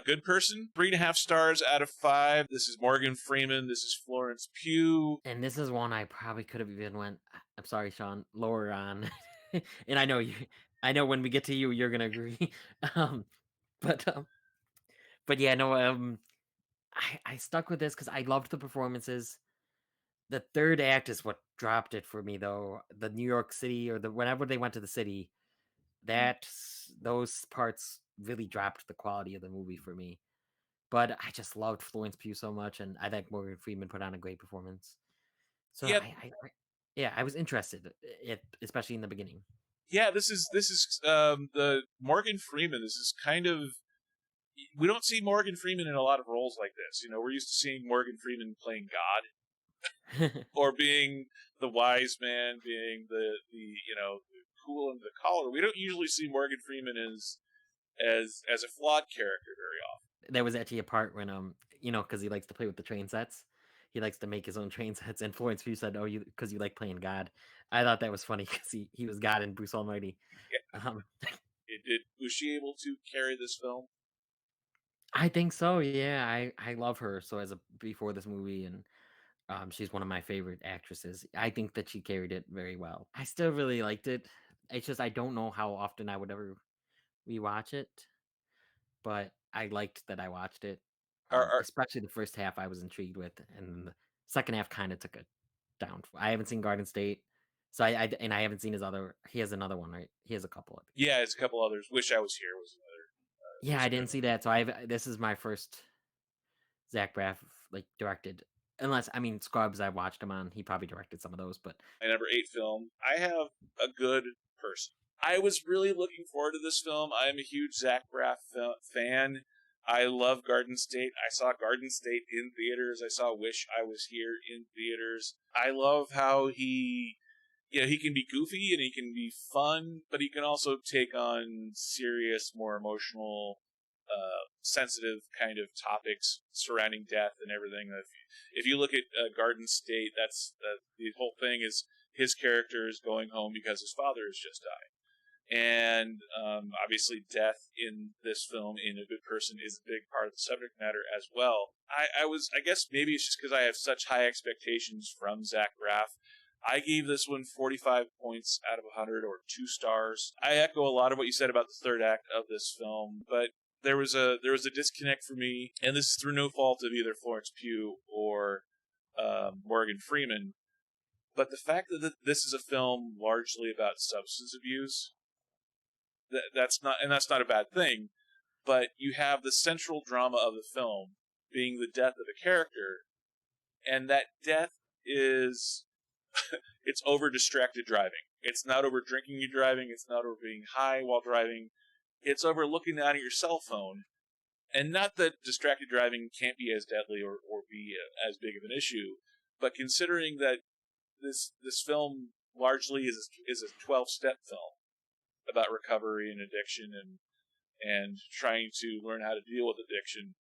Good Person, 3.5 stars out of 5. This is Morgan Freeman. This is Florence Pugh. And this is one I probably could have even went. I'm sorry, Sean, lower on. And I know you. I know when we get to you, you're gonna agree. um, but yeah, no. I stuck with this because I loved the performances. The third act is what dropped it for me, though. The New York City or the whenever they went to the city, those parts really dropped the quality of the movie for me. But I just loved Florence Pugh so much, and I think Morgan Freeman put on a great performance. So Yep. yeah, I was interested, especially in the beginning. Yeah, this is the Morgan Freeman. This is kind of, we don't see Morgan Freeman in a lot of roles like this. You know, we're used to seeing Morgan Freeman playing God or being the wise man, being the the cool and the collar. We don't usually see Morgan Freeman as a flawed character very often. There was actually a part when because he likes to play with the train sets. He likes to make his own train sets, and Florence Pugh said, "Oh, because you like playing God." I thought that was funny because he was God in Bruce Almighty. Um, Was she able to carry this film? I think so. Yeah, I love her. So before this movie, and she's one of my favorite actresses. I think that she carried it very well. I still really liked it. It's just I don't know how often I would ever rewatch it, but I liked that I watched it. Are Especially the first half I was intrigued with, and then the second half kind of took a down. I haven't seen Garden State, so and I haven't seen his other. He has another one, right? He has a couple of. Yeah, it's a couple others. Wish I Was Here was another. Yeah, Was I a good didn't one. see that, so this is my first Zach Braff like directed. Unless I mean Scrubs, I've watched him on. He probably directed some of those, but My number 8 film. I have A Good Person. I was really looking forward to this film. I'm a huge Zach Braff fan. I love Garden State. I saw Garden State in theaters. I saw Wish I Was Here in theaters. I love how he can be goofy and he can be fun, but he can also take on serious, more emotional, sensitive kind of topics surrounding death and everything. If you look at Garden State, that's the whole thing is his character is going home because his father has just died. And obviously, death in this film, in A Good Person, is a big part of the subject matter as well. I guess maybe it's just because I have such high expectations from Zach Braff. I gave this one 45 points out of 100, or 2 stars. I echo a lot of what you said about the third act of this film, but there was a disconnect for me, and this is through no fault of either Florence Pugh or Morgan Freeman. But the fact that this is a film largely about substance abuse, that's not a bad thing. But you have the central drama of the film being the death of a character, and that death is it's over distracted driving. It's not over drinking and driving. It's not over being high while driving. It's over looking down at your cell phone. And not that distracted driving can't be as deadly or be as big of an issue, but considering that this film largely is a 12-step film about recovery and addiction and trying to learn how to deal with addiction,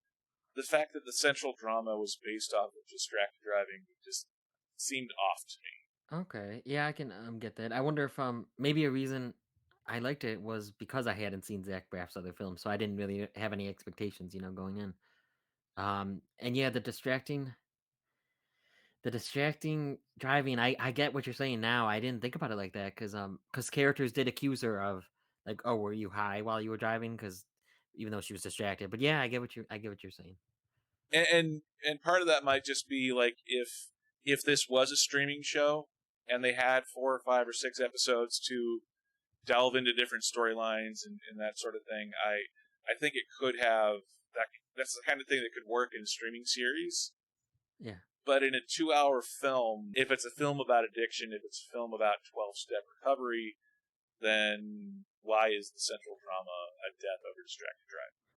the fact that the central drama was based off of distracted driving just seemed off to me. okay, yeah, I can get that. I wonder if maybe a reason I liked it was because I hadn't seen Zach Braff's other films, so I didn't really have any expectations, going in. And yeah, the distracting driving, I get what you're saying now. I didn't think about it like that because characters did accuse her of like, oh, were you high while you were driving? Because even though she was distracted, but yeah, I get what you're saying. And part of that might just be like if this was a streaming show and they had 4 or 5 or 6 episodes to delve into different storylines and that sort of thing, I think it could have that's the kind of thing that could work in a streaming series. Yeah. But in a 2-hour film, if it's a film about addiction, if it's a film about 12-step recovery, then why is the central drama a death over distracted driving?